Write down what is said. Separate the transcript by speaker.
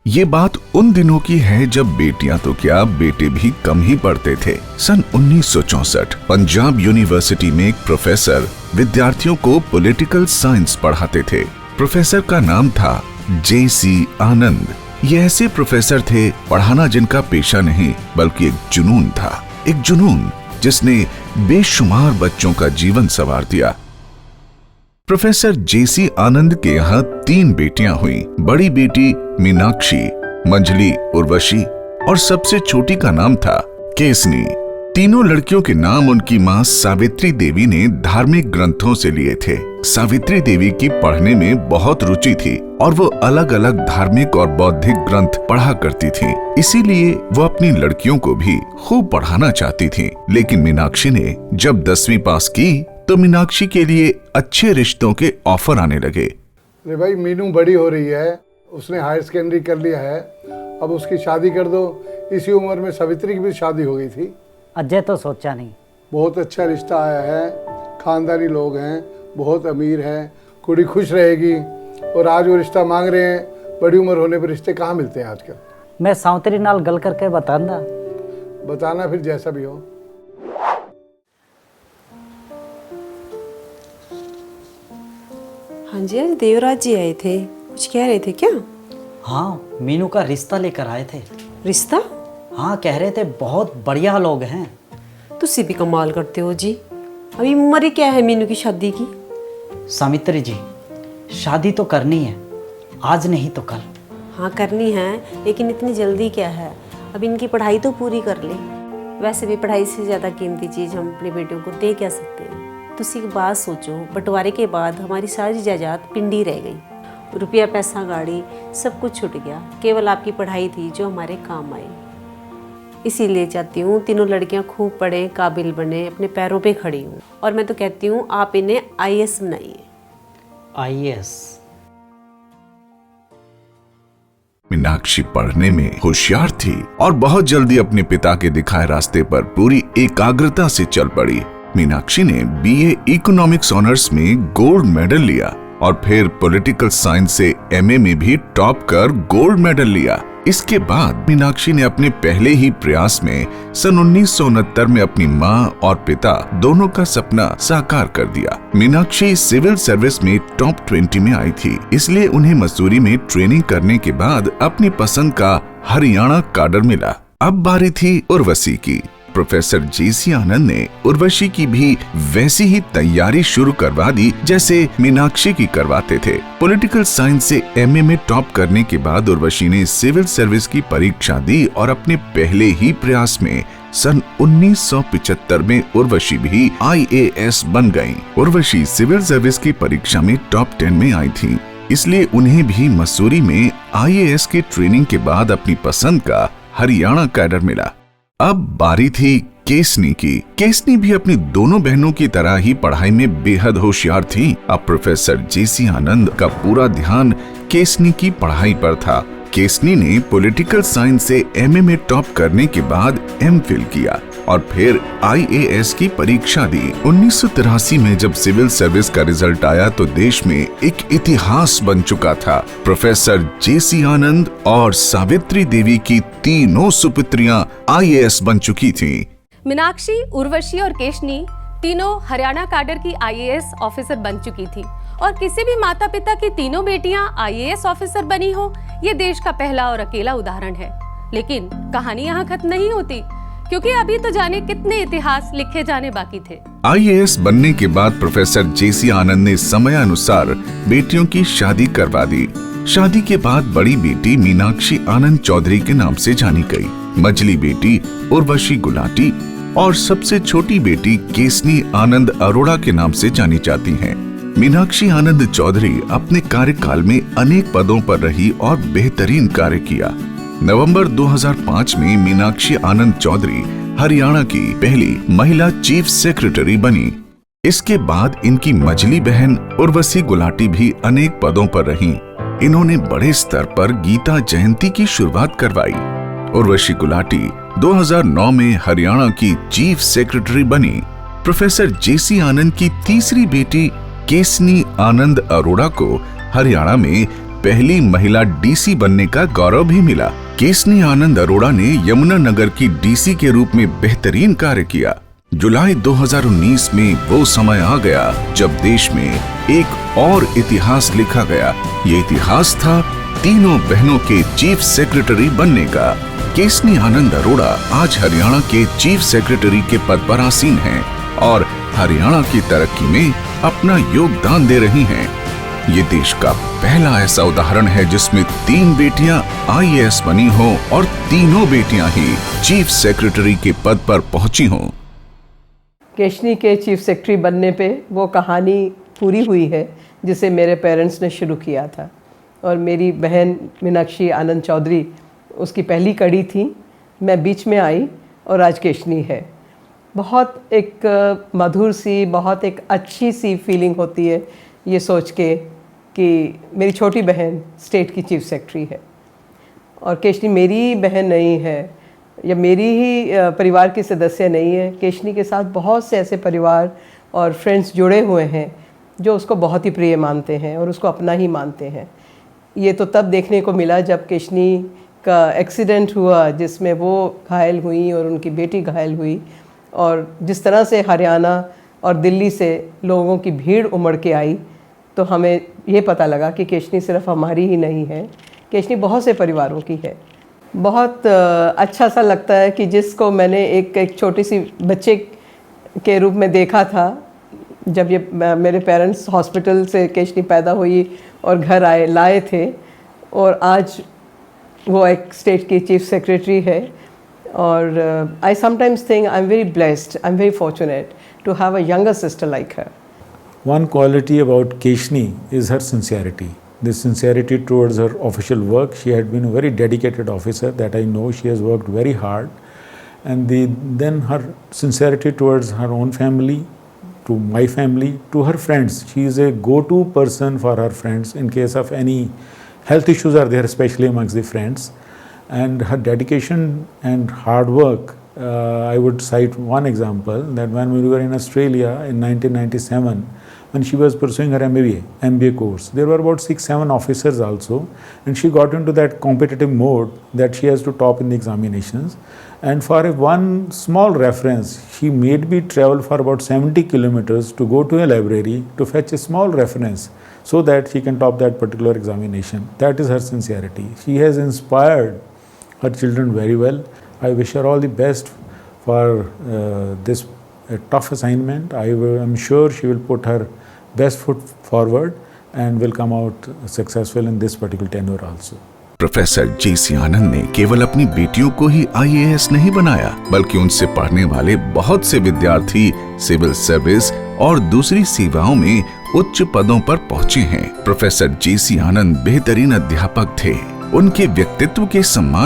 Speaker 1: ये बात उन दिनों की है जब बेटियां तो क्या बेटे भी कम ही पढ़ते थे। सन 1964 पंजाब यूनिवर्सिटी में एक प्रोफेसर विद्यार्थियों को पॉलिटिकल साइंस पढ़ाते थे। प्रोफेसर का नाम था J.C. आनंद। ये ऐसे प्रोफेसर थे पढ़ाना जिनका पेशा नहीं बल्कि एक जुनून था, एक जुनून जिसने बेशुमार बच्चों का जीवन संवार दिया। Professor J.C. आनंद के यहाँ 3 बेटियां हुई। बड़ी बेटी मीनाक्षी, मंझली उर्वशी और सबसे छोटी का नाम था केसनी। तीनों लड़कियों के नाम उनकी माँ सावित्री देवी ने धार्मिक ग्रंथों से लिए थे। सावित्री देवी की पढ़ने में बहुत रुचि थी और वो अलग अलग धार्मिक और बौद्धिक ग्रंथ पढ़ा करती थी। इसीलिए वो अपनी लड़कियों को भी खूब पढ़ाना चाहती थी। लेकिन मीनाक्षी ने जब 10वीं पास की तो मीनाक्षी के लिए अच्छे रिश्तों के ऑफर आने लगे।
Speaker 2: अरे भाई, मीनू बड़ी हो रही है, उसने हायर सेकेंडरी कर लिया है, अब उसकी शादी कर दो। इसी उम्र में सावित्री की भी शादी हो गई थी।
Speaker 3: अजय तो सोचा नहीं।
Speaker 2: बहुत अच्छा रिश्ता आया है, खानदानी लोग हैं, बहुत अमीर हैं, कुड़ी खुश रहेगी। और आज वो रिश्ता मांग रहे हैं, बड़ी उम्र होने पर रिश्ते कहाँ मिलते हैं आजकल।
Speaker 3: मैं सावतरी नाल गल करके
Speaker 2: बताना फिर जैसा भी हो।
Speaker 4: हाँ जी, आज देवराज जी आए थे, कुछ कह रहे थे क्या?
Speaker 3: हाँ, मीनू का रिश्ता लेकर आए थे।
Speaker 4: रिश्ता?
Speaker 3: हाँ, कह रहे थे बहुत बढ़िया लोग हैं।
Speaker 4: तुसी भी कमाल करते हो जी। अभी उम्र ही क्या है मीनू की शादी की?
Speaker 3: सावित्री जी, शादी तो करनी है, आज नहीं तो कल।
Speaker 4: हाँ करनी है, लेकिन इतनी जल्दी क्या है? अब इनकी पढ़ाई तो पूरी कर ले। वैसे भी पढ़ाई से ज़्यादा कीमती चीज़ हम अपने बेटियों को दे क्या सकते हैं। तुसी एक बात सोचो, बंटवारे के बाद हमारी सारी जायदाद पिंडी रह गई। रुपया पैसा गाड़ी सब कुछ छूट गया, केवल आपकी पढ़ाई थी जो हमारे काम आई। इसीलिए चाहती हूँ तीनों लड़कियाँ खूब पढ़ें, काबिल बने, अपने पैरों पे खड़ी हूँ। और मैं तो कहती हूँ आप इन्हें IAS बनाइए।
Speaker 3: IAS?
Speaker 1: मीनाक्षी पढ़ने में होशियार थी और बहुत जल्दी अपने पिता के दिखाए रास्ते पर पूरी एकाग्रता से चल पड़ी। मीनाक्षी ने BA इकोनॉमिक्स ऑनर्स में गोल्ड मेडल लिया और फिर पॉलिटिकल साइंस से MA में भी टॉप कर गोल्ड मेडल लिया। इसके बाद मीनाक्षी ने अपने पहले ही प्रयास में सन 1969 में अपनी मां और पिता दोनों का सपना साकार कर दिया। मीनाक्षी सिविल सर्विस में टॉप 20 में आई थी, इसलिए उन्हें मसूरी में ट्रेनिंग करने के बाद अपनी पसंद का हरियाणा काडर मिला। अब बारी थी उर्वशी की। Professor J.C. आनंद ने उर्वशी की भी वैसी ही तैयारी शुरू करवा दी जैसे मीनाक्षी की करवाते थे। पॉलिटिकल साइंस से MA में टॉप करने के बाद उर्वशी ने सिविल सर्विस की परीक्षा दी और अपने पहले ही प्रयास में सन 1975 में उर्वशी भी IAS बन गयी। उर्वशी सिविल सर्विस की परीक्षा में टॉप 10 में आई थी, इसलिए उन्हें भी मसूरी में IAS की ट्रेनिंग के बाद अपनी पसंद का हरियाणा कैडर मिला। अब बारी थी केसनी की। केसनी भी अपनी दोनों बहनों की तरह ही पढ़ाई में बेहद होशियार थी। अब प्रोफेसर J.C. आनंद का पूरा ध्यान केसनी की पढ़ाई पर था। केसनी ने पॉलिटिकल साइंस से MA में टॉप करने के बाद MPhil किया और फिर IAS की परीक्षा दी। 1983 में जब सिविल सर्विस का रिजल्ट आया तो देश में एक इतिहास बन चुका था। Professor J.C. आनंद और सावित्री देवी की तीनों सुपुत्रियां IAS बन चुकी थीं।
Speaker 5: मीनाक्षी, उर्वशी और केशनी तीनों हरियाणा कैडर की IAS ऑफिसर बन चुकी थी और किसी भी माता पिता की तीनों बेटियां IAS ऑफिसर बनी हो, ये देश का पहला और अकेला उदाहरण है। लेकिन कहानी यहाँ खत्म नहीं होती, क्योंकि अभी तो जाने कितने इतिहास लिखे जाने बाकी थे।
Speaker 1: IAS बनने के बाद प्रोफेसर J.C. आनंद ने समयानुसार बेटियों की शादी करवा दी। शादी के बाद बड़ी बेटी मीनाक्षी आनंद चौधरी के नाम से जानी गई, मझली बेटी उर्वशी गुलाटी और सबसे छोटी बेटी केसनी आनंद अरोड़ा के नाम से जानी जाती हैं। मीनाक्षी आनंद चौधरी अपने कार्यकाल में अनेक पदों पर रही और बेहतरीन कार्य किया। नवंबर 2005 में मीनाक्षी आनंद चौधरी हरियाणा की पहली महिला चीफ सेक्रेटरी बनी। इसके बाद इनकी मझली बहन उर्वशी गुलाटी भी अनेक पदों पर रहीं। इन्होंने बड़े स्तर पर गीता जयंती की शुरुआत करवाई। उर्वशी गुलाटी 2009 में हरियाणा की चीफ सेक्रेटरी बनी। Professor J.C. आनंद की तीसरी बेटी केसनी आनंद अरोड़ा को हरियाणा में पहली महिला डीसी बनने का गौरव भी मिला। केशनी आनंद अरोड़ा ने यमुनानगर की डीसी के रूप में बेहतरीन कार्य किया। जुलाई 2019 में वो समय आ गया जब देश में एक और इतिहास लिखा गया। ये इतिहास था तीनों बहनों के चीफ सेक्रेटरी बनने का। केशनी आनंद अरोड़ा आज हरियाणा के चीफ सेक्रेटरी के पद पर आसीन हैं और हरियाणा की तरक्की में अपना योगदान दे रही हैं। ये देश का पहला ऐसा उदाहरण है जिसमें 3 बेटियां आईएएस बनी हो और तीनों बेटियां ही चीफ सेक्रेटरी के पद पर पहुंची हों।
Speaker 6: केशनी के चीफ सेक्रेटरी बनने पे वो कहानी पूरी हुई है जिसे मेरे पेरेंट्स ने शुरू किया था, और मेरी बहन मीनाक्षी आनंद चौधरी उसकी पहली कड़ी थी। मैं बीच में आई और आज केशनी है। बहुत एक मधुर सी, बहुत एक अच्छी सी फीलिंग होती है ये सोच के कि मेरी छोटी बहन स्टेट की चीफ सेक्रेटरी है और केशनी मेरी बहन नहीं है या मेरी ही परिवार की सदस्य नहीं है। केशनी के साथ बहुत से ऐसे परिवार और फ्रेंड्स जुड़े हुए हैं जो उसको बहुत ही प्रिय मानते हैं और उसको अपना ही मानते हैं। ये तो तब देखने को मिला जब केशनी का एक्सीडेंट हुआ जिसमें वो घायल हुई और उनकी बेटी घायल हुई, और जिस तरह से हरियाणा और दिल्ली से लोगों की भीड़ उमड़ के आई तो हमें ये पता लगा कि केशनी सिर्फ हमारी ही नहीं है, केशनी बहुत से परिवारों की है। बहुत अच्छा सा लगता है कि जिसको मैंने एक छोटी सी बच्चे के रूप में देखा था जब ये मेरे पेरेंट्स हॉस्पिटल से केशनी पैदा हुई और घर लाए थे, और आज वो एक स्टेट की चीफ सेक्रेटरी है। और I sometimes think I am very blessed, I am very fortunate to have a younger sister like her.
Speaker 7: One quality about Keshni is her sincerity. The sincerity towards her official work. She had been a very dedicated officer, that I know. She has worked very hard. And then her sincerity towards her own family, to my family, to her friends. She is a go-to person for her friends in case of any health issues are there, especially amongst the friends. And her dedication and hard work, I would cite one example, that when we were in Australia in 1997, when she was pursuing her MBA course, there were about 6-7 officers also, and she got into that competitive mode that she has to top in the examinations. And for one small reference, she made me travel for about 70 kilometers to go to a library to fetch a small reference so that she can top that particular examination. That is her sincerity. She has inspired her children very well. I wish her all the best for this tough assignment. I am sure she will put her best foot forward and will come out successful in this particular tenure also.
Speaker 1: Professor JC Anand ने केवल अपनी बेटियों को ही IAS नहीं बनाया, बल्कि उनसे पढ़ने वाले बहुत से विद्यार्थी सिविल सर्विस और दूसरी सेवाओं में उच्च पदों पर पहुंचे हैं। प्रोफेसर जेसी आनंद बेहतरीन अध्यापक थे। उनके व्यक्तित्व के सम्मान